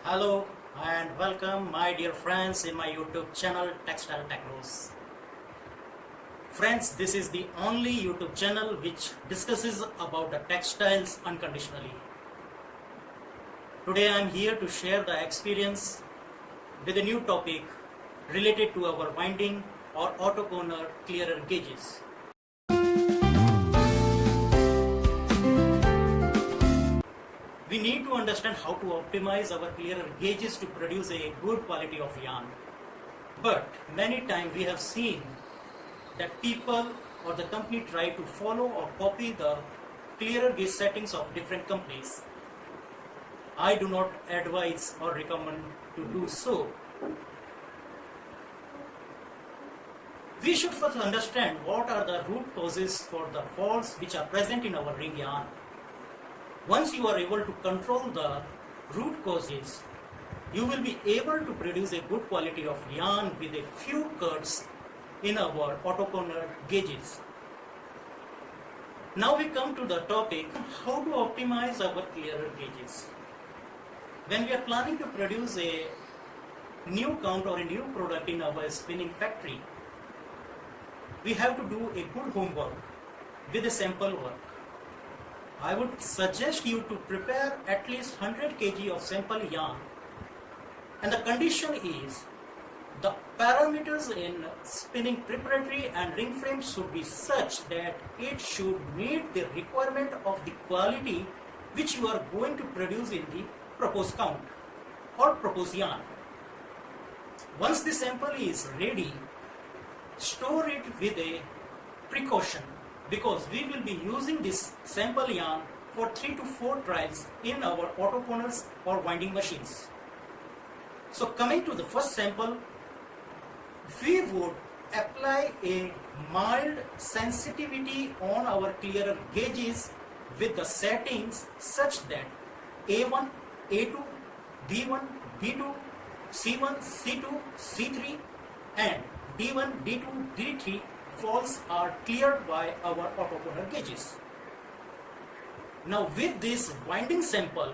Hello and welcome my dear friends in my YouTube channel Textile Technos. Friends, this is the only YouTube channel which discusses about the textiles unconditionally. Today I am here to share the experience with a new topic related to our winding or auto corner clearer gauges. We need to understand how to optimize our clearer gauges to produce a good quality of yarn. But many times we have seen that people or the company try to follow or copy the clearer gauge settings of different companies. I do not advise or recommend to do so. We should first understand what are the root causes for the faults which are present in our ring yarn. Once you are able to control the root causes, you will be able to produce a good quality of yarn with a few cuts in our auto corner gauges. Now we come to the topic, how to optimize our clearer gauges. When we are planning to produce a new count or a new product in our spinning factory, we have to do a good homework with a sample work. I would suggest you to prepare at least 100 kg of sample yarn, and the condition is the parameters in spinning preparatory and ring frame should be such that it should meet the requirement of the quality which you are going to produce in the proposed count or proposed yarn. Once the sample is ready, store it with a precaution, because we will be using this sample yarn for 3 to 4 trials in our auto corners or winding machines. So coming to the first sample, we would apply a mild sensitivity on our clearer gauges with the settings such that A1, A2, B1, B2, C1, C2, C3 and D1, D2, D3 faults are cleared by our auto corner gauges. Now with this winding sample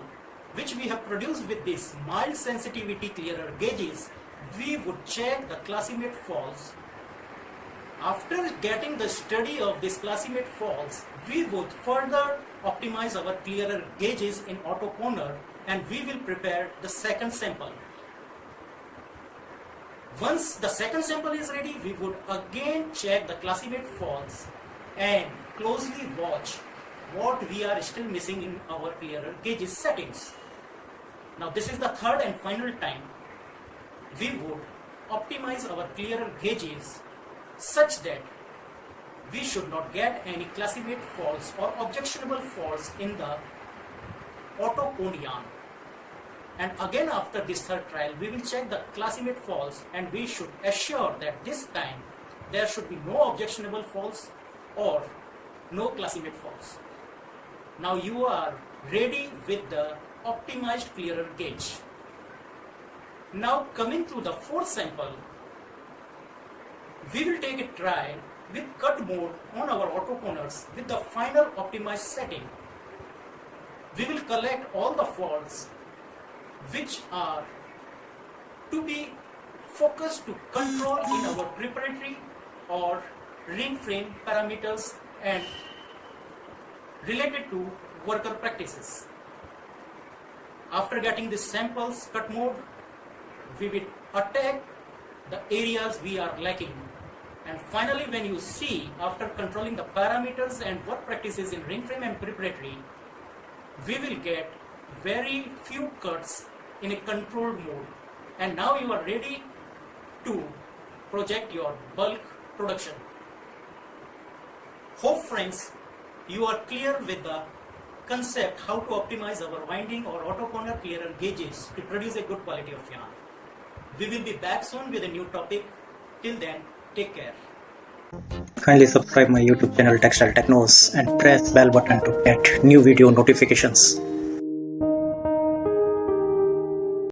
which we have produced with this mild sensitivity clearer gauges, we would check the classimate faults. After getting the study of this classimate faults, we would further optimize our clearer gauges in auto corner and we will prepare the second sample. Once the second sample is ready, we would again check the classimate faults and closely watch what we are still missing in our clearer gauges settings. Now this is the third and final time we would optimize our clearer gauges such that we should not get any classimate faults or objectionable faults in the auto cone yarn. And again after this third trial, we will check the classimate faults and we should assure that this time there should be no objectionable faults or no classimate faults. Now you are ready with the optimized clearer gauge. Now coming to the fourth sample, we will take a trial with cut mode on our auto corners with the final optimized setting. We will collect all the faults which are to be focused to control in our preparatory or ring frame parameters and related to worker practices. After getting the samples cut mode, we will attack the areas we are lacking. And finally, when you see after controlling the parameters and work practices in ring frame and preparatory, we will get very few cuts in a controlled mode, and now you are ready to project your bulk production. Hope friends, you are clear with the concept how to optimize our winding or auto corner clearer gauges to produce a good quality of yarn. We will be back soon with a new topic. Till then, take care. Kindly subscribe my YouTube channel Textile Technos and press bell button to get new video notifications.